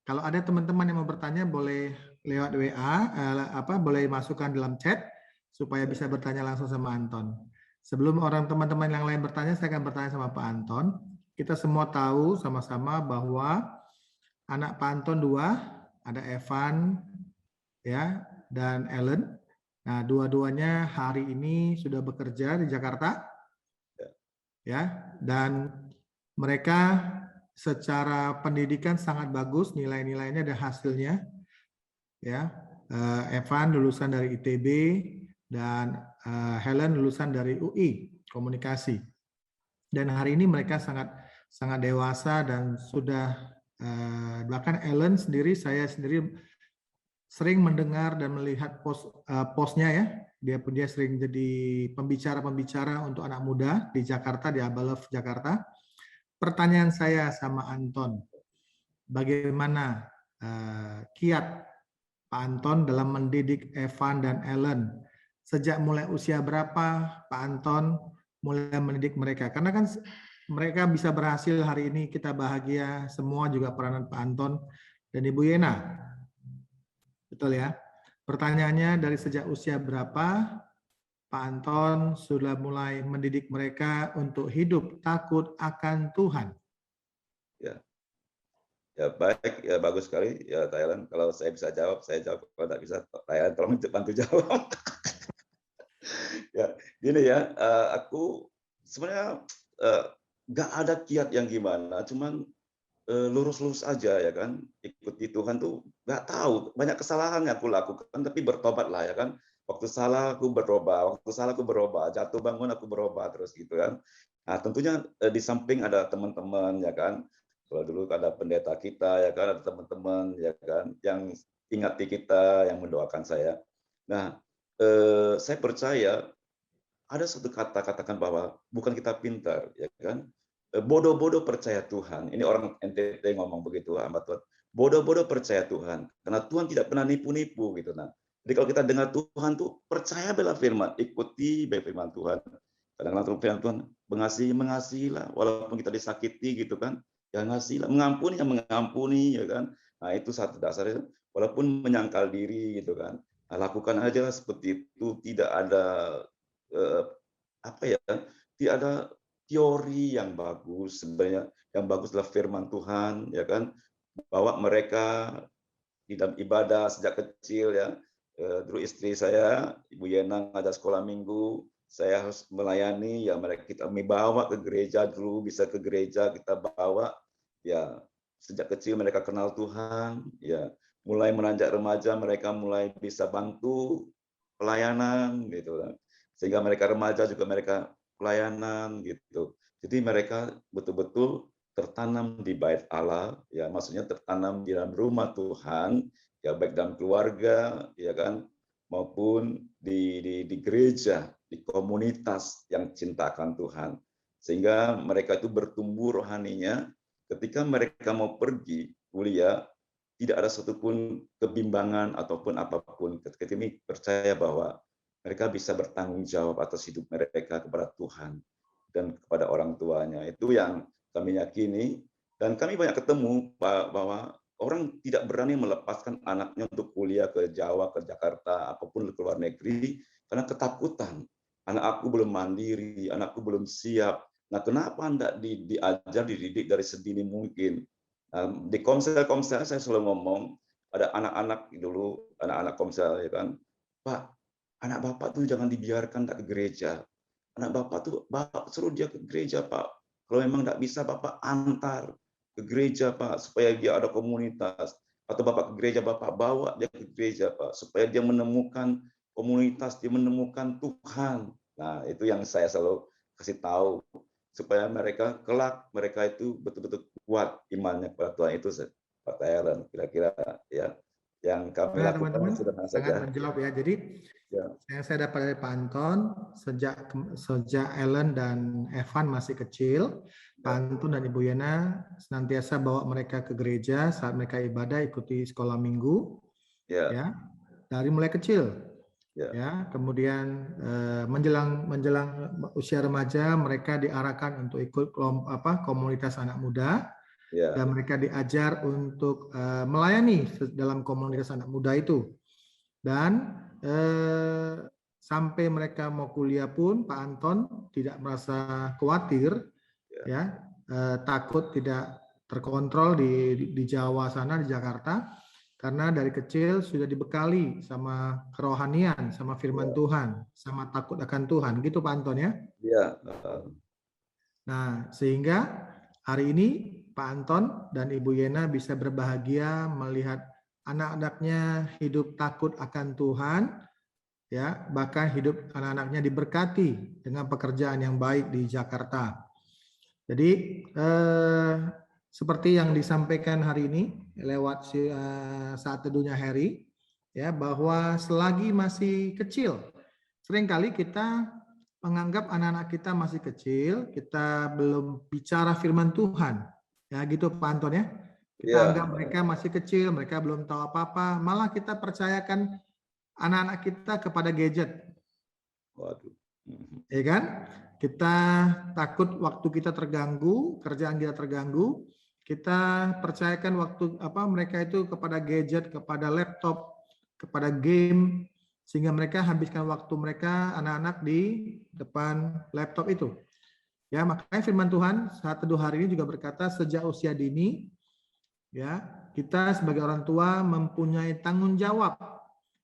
Kalau ada teman-teman yang mau bertanya boleh lewat WA, boleh masukkan dalam chat supaya bisa bertanya langsung sama Anton. Sebelum orang teman-teman yang lain bertanya, saya akan bertanya sama Pak Anton. Kita semua tahu sama-sama bahwa anak Pak Anton dua, ada Evan ya dan Ellen. Nah, dua-duanya hari ini sudah bekerja di Jakarta ya, dan mereka secara pendidikan sangat bagus, nilai-nilainya dan hasilnya ya. Evan lulusan dari ITB dan Helen lulusan dari UI Komunikasi. Dan hari ini mereka sangat dewasa dan sudah bahkan Ellen sendiri, saya sendiri sering mendengar dan melihat postnya ya. Dia sering jadi pembicara untuk anak muda di Jakarta, di Abalev Jakarta. Pertanyaan saya sama Anton, bagaimana kiat Pak Anton dalam mendidik Evan dan Ellen? Sejak mulai usia berapa Pak Anton mulai mendidik mereka? Karena kan mereka bisa berhasil hari ini, kita bahagia semua, juga peranan Pak Anton dan Ibu Yena. Betul ya? Pertanyaannya, dari sejak usia berapa Pak Anton sudah mulai mendidik mereka untuk hidup takut akan Tuhan? Ya, ya baik, ya bagus sekali ya Thailand. Kalau saya bisa jawab, saya jawab. Kalau tidak bisa, Thailand tolong bantu jawab. Ya, gini ya, aku sebenarnya nggak ada kiat yang gimana, cuman lurus-lurus aja ya kan, ikuti Tuhan tuh nggak tahu, banyak kesalahan yang aku lakukan, tapi bertobat lah ya kan. Waktu salah aku berubah, jatuh bangun aku berubah terus gitu kan. Nah tentunya di samping ada teman-teman ya kan, kalau dulu ada pendeta kita ya kan, ada teman-teman ya kan, yang ingati kita, yang mendoakan saya. Nah saya percaya ada satu kata katakan bahwa bukan kita pintar ya kan, bodoh-bodoh percaya Tuhan. Ini orang NTT ngomong begitu, hamba Tuhan. Bodoh-bodoh percaya Tuhan, karena Tuhan tidak pernah nipu-nipu gitu. Nah, jadi kalau kita dengar Tuhan tuh percaya bela firman, ikuti firman Tuhan. Kadang-kadang firman Tuhan, mengasihilah, walaupun kita disakiti gitu kan, ya ngasihilah, mengampuni yang mengampuni ya kan. Nah itu satu dasarnya, walaupun menyangkal diri gitu kan. Nah, lakukan aja seperti itu, tidak ada apa ya, tidak ada teori yang bagus. Sebenarnya yang bagus adalah firman Tuhan ya kan, bawa mereka di dalam ibadah sejak kecil ya. Dulu istri saya Ibu Yenang ada sekolah minggu, saya harus melayani ya, mereka kita bawa ke gereja dulu, bisa ke gereja kita bawa ya, sejak kecil mereka kenal Tuhan ya. Mulai menanjak remaja mereka mulai bisa bantu pelayanan gitu kan, sehingga mereka remaja juga mereka pelayanan gitu. Jadi mereka betul-betul tertanam di bait Allah ya, maksudnya tertanam di dalam rumah Tuhan ya, baik dalam keluarga ya kan, maupun di gereja, di komunitas yang cintakan Tuhan, sehingga mereka itu bertumbuh rohaninya. Ketika mereka mau pergi kuliah, tidak ada satupun kebimbangan ataupun apapun, ketika ini percaya bahwa mereka bisa bertanggung jawab atas hidup mereka kepada Tuhan dan kepada orang tuanya. Itu yang kami yakini, dan kami banyak ketemu bahwa orang tidak berani melepaskan anaknya untuk kuliah ke Jawa, ke Jakarta, apapun ke luar negeri, karena ketakutan. Anak aku belum mandiri, anakku belum siap. Nah, kenapa tidak diajar, dididik dari sedini mungkin? Di komsel saya selalu ngomong, ada anak-anak dulu, anak-anak komsel ya kan, Pak, anak Bapak tuh jangan dibiarkan tak ke gereja. Anak Bapak tuh, Bapak suruh dia ke gereja, Pak. Kalau memang tidak bisa, Bapak antar ke gereja, Pak, supaya dia ada komunitas. Atau Bapak ke gereja, Bapak bawa dia ke gereja, Pak, supaya dia menemukan komunitas, dia menemukan Tuhan. Nah, itu yang saya selalu kasih tahu, supaya mereka kelak, mereka itu betul-betul kuat imannya kepada Tuhan. Itu Pak Thailand, kira-kira ya yang kami Nah, lakukan teman-teman sederhana sangat saja. menjawab ya. Jadi Ya, yang saya dapat dari Pak Anton, sejak Ellen dan Evan masih kecil, Pak ya, Anton dan Ibu Yana senantiasa bawa mereka ke gereja saat mereka ibadah, ikuti sekolah minggu, ya, ya, dari mulai kecil, ya, ya. Kemudian menjelang usia remaja, mereka diarahkan untuk ikut komunitas anak muda, Ya. dan mereka diajar untuk melayani dalam komunitas anak muda itu. Dan sampai mereka mau kuliah pun Pak Anton tidak merasa khawatir, ya, takut tidak terkontrol di Jawa sana, di Jakarta, karena dari kecil sudah dibekali sama kerohanian, sama firman Tuhan, sama takut akan Tuhan, gitu Pak Anton ya. Ya. Nah, sehingga hari ini Pak Anton dan Ibu Yena bisa berbahagia melihat anak-anaknya hidup takut akan Tuhan, ya, bahkan hidup anak-anaknya diberkati dengan pekerjaan yang baik di Jakarta. Jadi seperti yang disampaikan hari ini lewat saat teduhnya Harry, ya, bahwa selagi masih kecil, seringkali kita menganggap anak-anak kita masih kecil, kita belum bicara firman Tuhan, ya gitu Pak Anton ya. Kita anggap mereka masih kecil, mereka belum tahu apa-apa, malah kita percayakan anak-anak kita kepada gadget. Waduh. Ya kan? Kita takut waktu kita terganggu, kerjaan kita terganggu, kita percayakan waktu mereka itu kepada gadget, kepada laptop, kepada game, sehingga mereka habiskan waktu mereka anak-anak di depan laptop itu. Ya, makanya firman Tuhan saat teduh hari ini juga berkata sejak usia dini, ya, kita sebagai orang tua mempunyai tanggung jawab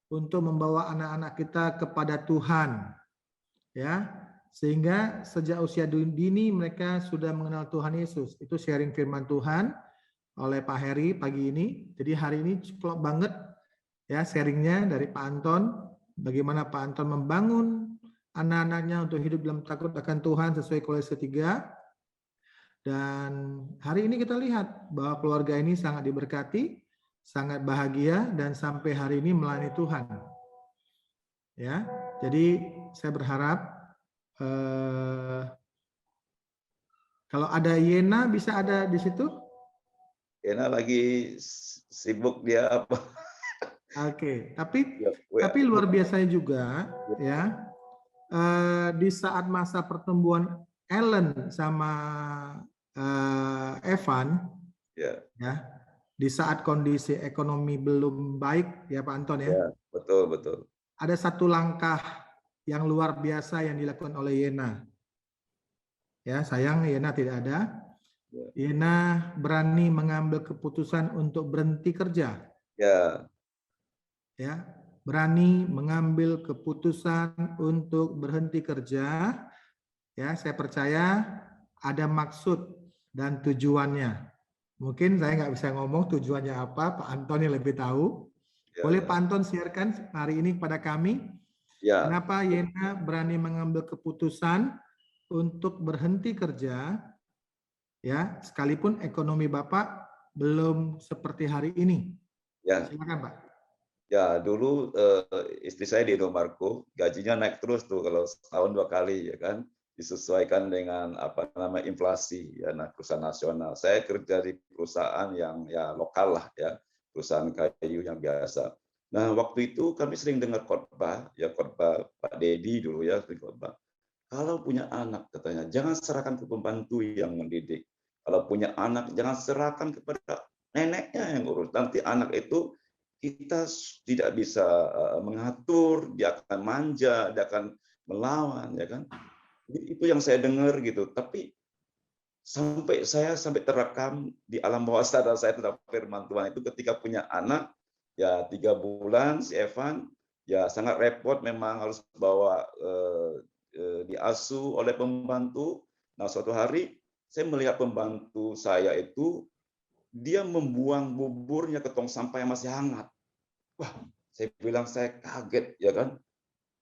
untuk membawa anak-anak kita kepada Tuhan, ya, sehingga sejak usia dini mereka sudah mengenal Tuhan Yesus. Itu sharing firman Tuhan oleh Pak Heri pagi ini. Jadi hari ini cukup banget ya sharingnya dari Pak Anton, bagaimana Pak Anton membangun anak-anaknya untuk hidup dalam takut akan Tuhan sesuai Kolose 3. Dan hari ini kita lihat bahwa keluarga ini sangat diberkati, sangat bahagia, dan sampai hari ini melayani Tuhan. Ya, jadi saya berharap kalau ada Yena bisa ada di situ. Yena lagi sibuk dia apa? Oke, tapi luar biasanya juga ya. Di saat masa pertumbuhan Ellen sama Evan, ya, di saat kondisi ekonomi belum baik ya Pak Anton ya. Betul. Ada satu langkah yang luar biasa yang dilakukan oleh Yena. Ya, sayang Yena tidak ada. Yena berani mengambil keputusan untuk berhenti kerja. Ya, berani mengambil keputusan untuk berhenti kerja. Ya, saya percaya ada maksud dan tujuannya. Mungkin saya nggak bisa ngomong tujuannya apa, Pak Anton yang lebih tahu. Boleh Pak Anton siarkan hari ini kepada kami. Kenapa Yena berani mengambil keputusan untuk berhenti kerja, ya, sekalipun ekonomi Bapak belum seperti hari ini. Silakan Pak. Ya, dulu istri saya di Indomarko, gajinya naik terus tuh kalau setahun 2 kali ya kan, disesuaikan dengan inflasi ya, perusahaan nasional. Saya kerja di perusahaan yang ya lokal lah ya, perusahaan kayu yang biasa. Nah, waktu itu kami sering dengar khotbah Pak Dedi dulu ya, sering khotbah. Kalau punya anak katanya, jangan serahkan ke pembantu yang mendidik. Kalau punya anak, jangan serahkan kepada neneknya yang urus. Nanti anak itu kita tidak bisa mengatur, dia akan manja, dia akan melawan, ya kan? Itu yang saya dengar gitu. Tapi sampai terekam di alam bawah sadar saya tentang firman Tuhan itu ketika punya anak, ya 3 bulan si Evan, ya sangat repot memang harus bawa diasuh oleh pembantu. Nah, suatu hari saya melihat pembantu saya itu dia membuang buburnya ke tong sampah yang masih hangat. Wah, saya bilang saya kaget ya kan.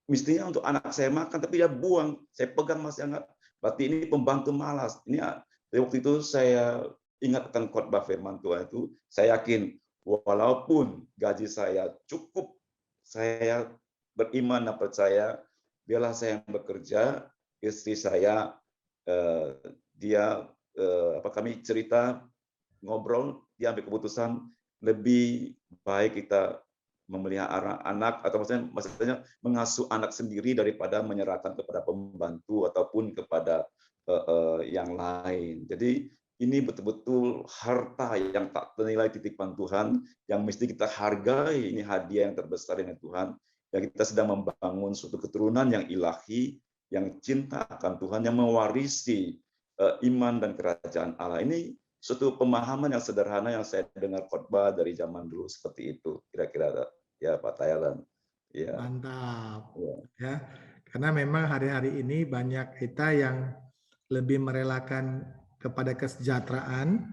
Mestinya untuk anak saya makan tapi dia buang. Saya pegang masih hangat. Berarti ini pembantu malas. Ini waktu itu saya ingatkan khotbah firman Tuhan itu, saya yakin walaupun gaji saya cukup, saya beriman dan percaya biarlah saya yang bekerja, istri saya kami cerita ngobrol, dia ambil keputusan lebih baik kita memelihara anak atau maksudnya mengasuh anak sendiri daripada menyerahkan kepada pembantu ataupun kepada yang lain. Jadi ini betul-betul harta yang tak ternilai titipan Tuhan, yang mesti kita hargai. Ini hadiah yang terbesar dengan Tuhan, yang kita sedang membangun suatu keturunan yang ilahi, yang cinta akan Tuhan, yang mewarisi iman dan kerajaan Allah. Ini suatu pemahaman yang sederhana yang saya dengar khotbah dari zaman dulu seperti itu, kira-kira ya Pak Thailand. Ya. Mantap. Ya. Ya, karena memang hari-hari ini banyak kita yang lebih merelakan kepada kesejahteraan,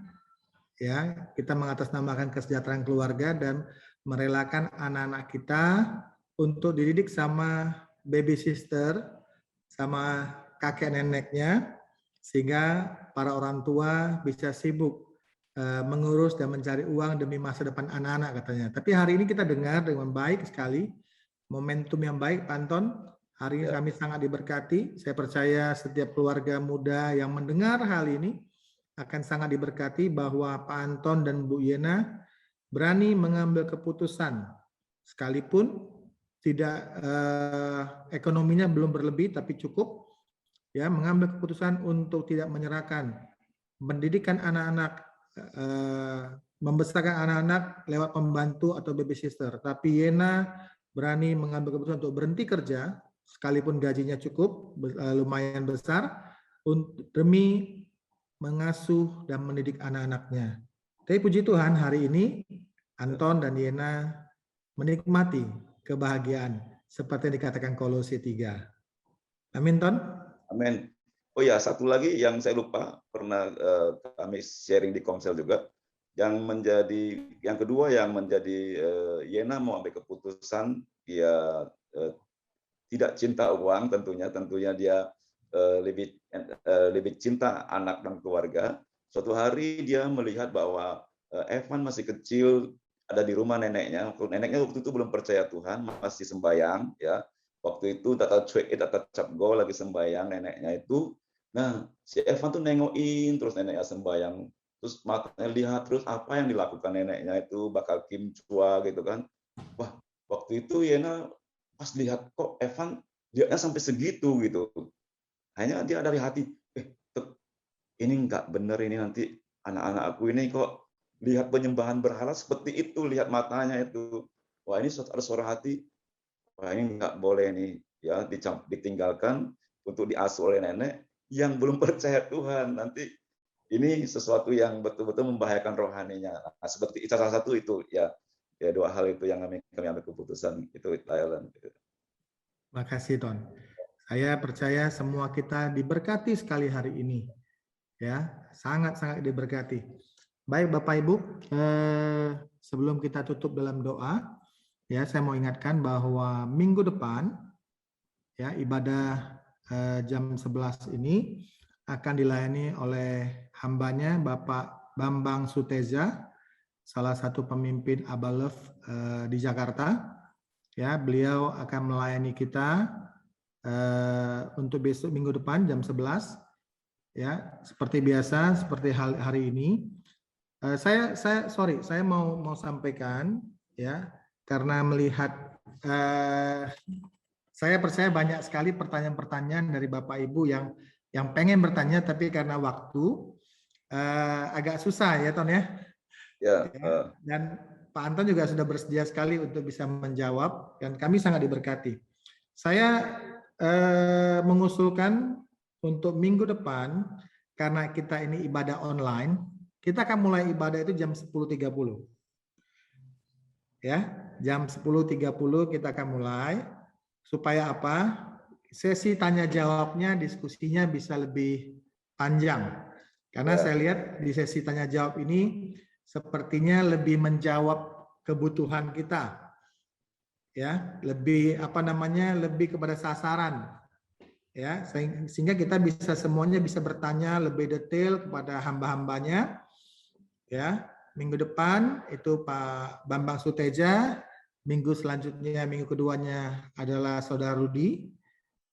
ya, kita mengatasnamakan kesejahteraan keluarga dan merelakan anak-anak kita untuk dididik sama baby sister, sama kakek neneknya, sehingga para orang tua bisa sibuk mengurus dan mencari uang demi masa depan anak-anak katanya. Tapi hari ini kita dengar dengan baik sekali, momentum yang baik, Pak Anton. Hari ini kami sangat diberkati. Saya percaya setiap keluarga muda yang mendengar hal ini akan sangat diberkati bahwa Pak Anton dan Bu Yena berani mengambil keputusan sekalipun tidak ekonominya belum berlebih tapi cukup, ya, mengambil keputusan untuk tidak menyerahkan pendidikan anak-anak, membesarkan anak-anak lewat pembantu atau baby sister. Tapi Yena berani mengambil keputusan untuk berhenti kerja sekalipun gajinya cukup lumayan besar demi mengasuh dan mendidik anak-anaknya. Tapi puji Tuhan hari ini Anton dan Yena menikmati kebahagiaan seperti yang dikatakan Kolose 3. Amin, Ton? Amin. Oh ya, satu lagi yang saya lupa, pernah kami sharing di Komsel juga, yang kedua yang menjadi Yena mau ambil keputusan, dia tidak cinta uang, tentunya dia lebih cinta anak dan keluarga. Suatu hari dia melihat bahwa Evan masih kecil, ada di rumah neneknya. Neneknya waktu itu belum percaya Tuhan, masih sembahyang, ya. Waktu itu tata cuek, tata cap go lagi sembahyang neneknya itu. Nah, si Evan tuh nengokin terus neneknya sembahyang. Terus matanya lihat terus apa yang dilakukan neneknya itu, bakal kimcua gitu kan. Wah, waktu itu Yena pas lihat kok Evan dia sampai segitu gitu. Hanya dia dari hati, ini nggak bener ini, nanti anak-anak aku ini kok lihat penyembahan berhala seperti itu, lihat matanya itu. Wah, ini ada suara hati. Wah, ini nggak boleh nih, ya, ditinggalkan untuk diasuh oleh nenek yang belum percaya Tuhan. Nanti ini sesuatu yang betul-betul membahayakan rohaninya. Nah, seperti salah satu itu, ya dua hal itu yang kami ambil keputusan itu, Thailand. Makasih, Ton. Saya percaya semua kita diberkati sekali hari ini, ya, sangat-sangat diberkati. Baik, Bapak Ibu, sebelum kita tutup dalam doa, ya, saya mau ingatkan bahwa minggu depan, ya, ibadah jam 11 ini akan dilayani oleh hambanya Bapak Bambang Suteza, salah satu pemimpin Abalef di Jakarta. Ya, beliau akan melayani kita untuk besok minggu depan jam 11. Ya, seperti biasa, seperti hari ini. Saya mau sampaikan, ya, karena melihat saya percaya banyak sekali pertanyaan-pertanyaan dari Bapak Ibu yang pengen bertanya tapi karena waktu agak susah, ya, Ton, ya. Ya. Dan Pak Anton juga sudah bersedia sekali untuk bisa menjawab dan kami sangat diberkati. Saya mengusulkan untuk minggu depan, karena kita ini ibadah online, kita akan mulai ibadah itu jam 10.30. Ya, jam 10.30 kita akan mulai. Supaya apa? Sesi tanya jawabnya, diskusinya bisa lebih panjang. Karena saya lihat di sesi tanya jawab ini sepertinya lebih menjawab kebutuhan kita. Ya, lebih lebih kepada sasaran. Ya, sehingga kita bisa semuanya bisa bertanya lebih detail kepada hamba-hambanya. Ya, minggu depan itu Pak Bambang Suteja, minggu selanjutnya, minggu keduanya adalah Saudara Rudi,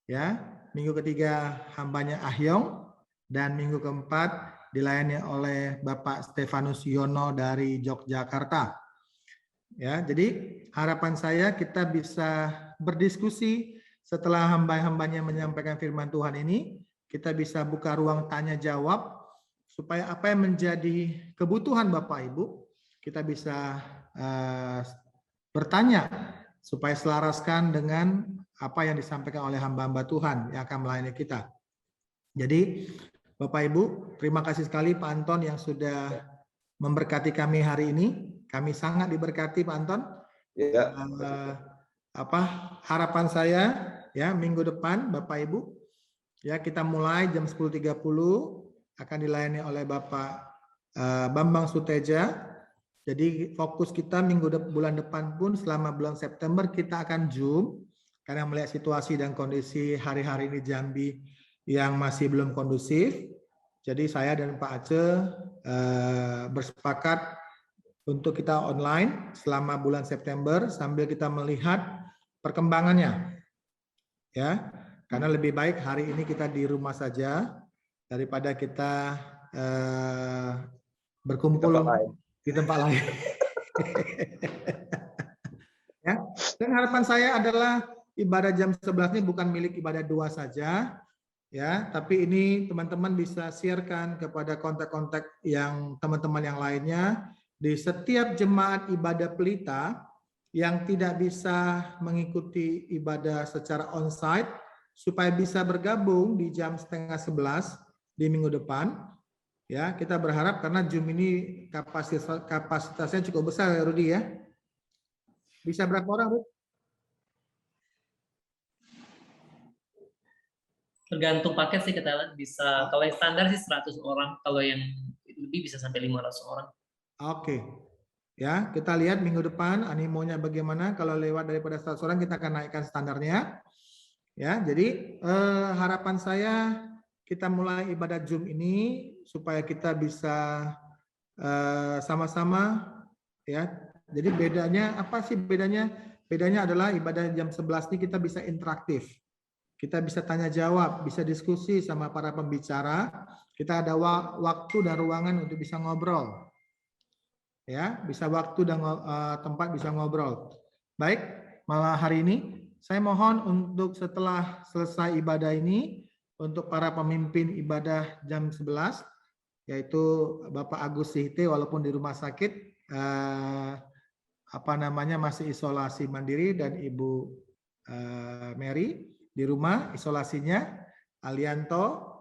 ya, minggu ketiga hambanya Ahyong, dan minggu keempat dilayani oleh Bapak Stefanus Yono dari Yogyakarta. Ya, jadi harapan saya kita bisa berdiskusi setelah hamba-hambanya menyampaikan firman Tuhan ini, kita bisa buka ruang tanya jawab supaya apa yang menjadi kebutuhan Bapak Ibu, kita bisa bertanya supaya selaraskan dengan apa yang disampaikan oleh hamba-hamba Tuhan yang akan melayani kita. Jadi Bapak Ibu, terima kasih sekali Pak Anton yang sudah memberkati kami hari ini. Kami sangat diberkati Pak Anton. Ya. Harapan saya ya minggu depan Bapak Ibu ya kita mulai jam 10.30 akan dilayani oleh Bapak Bambang Suteja. Jadi fokus kita bulan depan pun selama bulan September kita akan Zoom karena melihat situasi dan kondisi hari-hari ini Jambi yang masih belum kondusif. Jadi saya dan Pak Aceh bersepakat untuk kita online selama bulan September sambil kita melihat perkembangannya. Ya, karena lebih baik hari ini kita di rumah saja daripada kita berkumpul di tempat lain. Ya, dan harapan saya adalah ibadah jam 11 ini bukan milik ibadah 2 saja, ya, tapi ini teman-teman bisa sharekan kepada kontak-kontak yang teman-teman yang lainnya di setiap jemaat ibadah pelita yang tidak bisa mengikuti ibadah secara onsite supaya bisa bergabung di jam 10:30 di minggu depan. Ya, kita berharap karena Zoom ini kapasitasnya cukup besar ya Rudi ya. Bisa berapa orang, Rudi? Tergantung paket sih kita lihat bisa, kalau yang standar sih 100 orang, kalau yang lebih bisa sampai 500 orang. Oke. Ya, kita lihat minggu depan animonya bagaimana. Kalau lewat daripada 100 orang kita akan naikkan standarnya. Ya, jadi harapan saya kita mulai ibadah Zoom ini supaya kita bisa sama-sama ya. Jadi bedanya apa sih bedanya? Bedanya adalah ibadah jam 11 ini kita bisa interaktif. Kita bisa tanya jawab, bisa diskusi sama para pembicara. Kita ada waktu dan ruangan untuk bisa ngobrol. Ya, bisa waktu dan tempat bisa ngobrol. Baik, malam hari ini saya mohon untuk setelah selesai ibadah ini untuk para pemimpin ibadah jam 11 yaitu Bapak Agus Sihte walaupun di rumah sakit masih isolasi mandiri dan Ibu Mary di rumah isolasinya, Alianto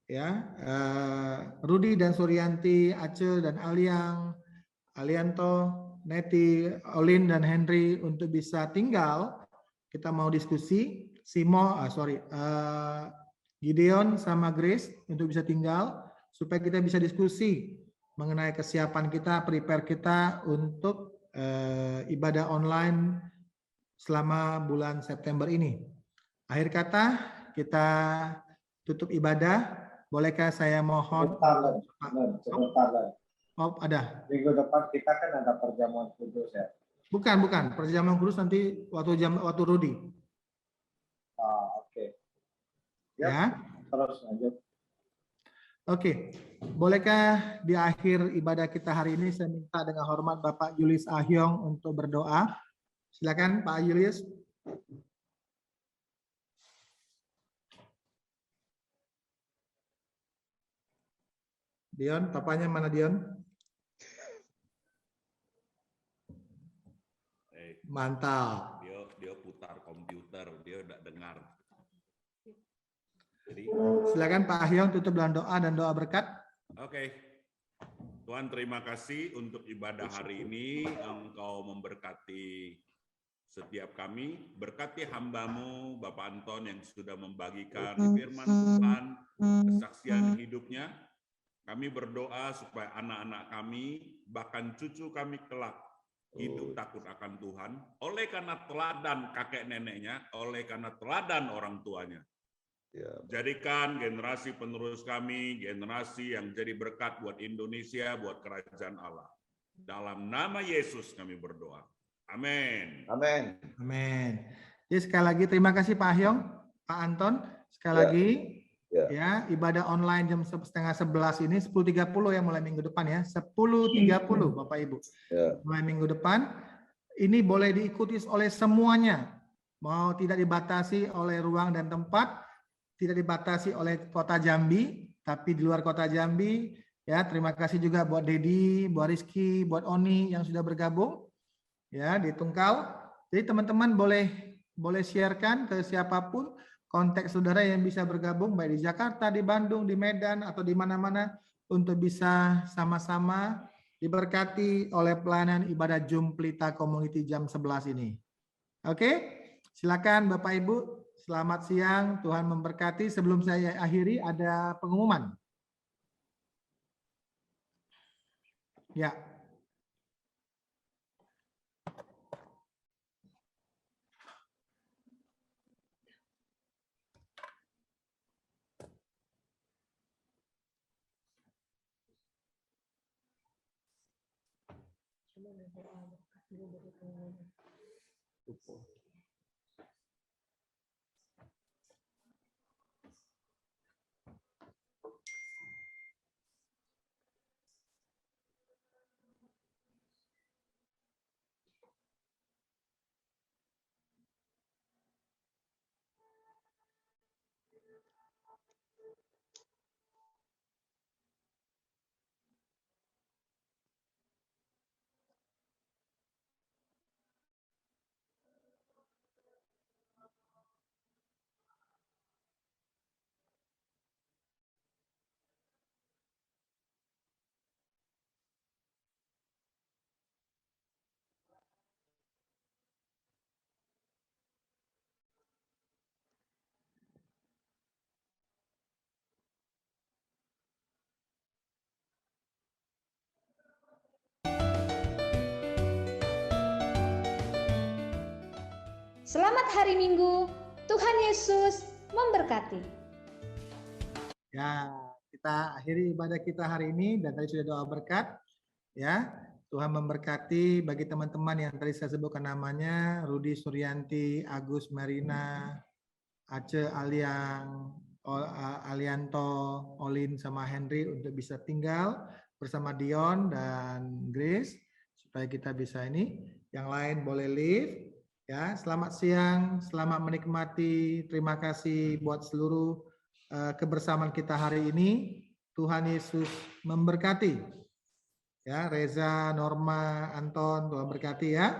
ya, Rudi dan Suryanti, Aceh dan Alianto, Neti, Olin dan Henry untuk bisa tinggal. Kita mau diskusi. Gideon sama Grace untuk bisa tinggal supaya kita bisa diskusi mengenai kesiapan kita, prepare kita untuk ibadah online selama bulan September ini. Akhir kata kita tutup ibadah. Bolehkah saya mohon? Sebentar. Oh, ada. Minggu depan kita kan ada perjamuan kudus ya. Bukan. Perjamuan kudus nanti waktu Rudi. Oke. Ya. Terus lanjut. Oke. Bolehkah di akhir ibadah kita hari ini saya minta dengan hormat Bapak Julius Ahyong untuk berdoa. Silakan Pak Julius. Dion, papanya mana Dion? Mantap. Dia putar komputer, dia udah dengar. Jadi, silakan Pak Ahyong tutup dengan doa dan doa berkat. Oke. Tuhan terima kasih untuk ibadah hari ini. Engkau memberkati setiap kami. Berkati hamba-Mu Bapak Anton yang sudah membagikan firman Tuhan, kesaksian hidupnya. Kami berdoa supaya anak-anak kami, bahkan cucu kami kelak hidup takut akan Tuhan, oleh karena teladan kakek neneknya, oleh karena teladan orang tuanya. Ya. Jadikan generasi penerus kami, generasi yang jadi berkat buat Indonesia, buat kerajaan Allah. Dalam nama Yesus kami berdoa. Amin. Amin. Amin. Jadi sekali lagi terima kasih Pak Ahyong, Pak Anton. Sekali lagi. Ya, ibadah online jam 10:30 ini 10.30 ya mulai minggu depan ya. 10.30 Bapak Ibu. Ya. Mulai minggu depan. Ini boleh diikuti oleh semuanya. Mau tidak dibatasi oleh ruang dan tempat, tidak dibatasi oleh kota Jambi, tapi di luar kota Jambi. Ya, terima kasih juga buat Dedi, buat Rizky, buat Oni yang sudah bergabung ya di Tungkal. Jadi teman-teman boleh sharekan ke siapapun kontak saudara yang bisa bergabung baik di Jakarta, di Bandung, di Medan atau di mana-mana untuk bisa sama-sama diberkati oleh pelayanan ibadah Jum Pelita Community jam 11 ini. Oke, silakan Bapak Ibu, selamat siang, Tuhan memberkati. Sebelum saya akhiri ada pengumuman. Ya. Selamat hari Minggu, Tuhan Yesus memberkati. Ya, kita akhiri ibadah kita hari ini dan tadi sudah doa berkat. Ya, Tuhan memberkati bagi teman-teman yang tadi saya sebutkan namanya, Rudi Suryanti, Agus Marina, Aceh Aliang, Alianto, Olin sama Henry untuk bisa tinggal bersama Dion dan Grace supaya kita bisa ini. Yang lain boleh leave. Ya, selamat siang, selamat menikmati. Terima kasih buat seluruh kebersamaan kita hari ini. Tuhan Yesus memberkati. Ya, Reza, Norma, Anton, Tuhan berkati ya.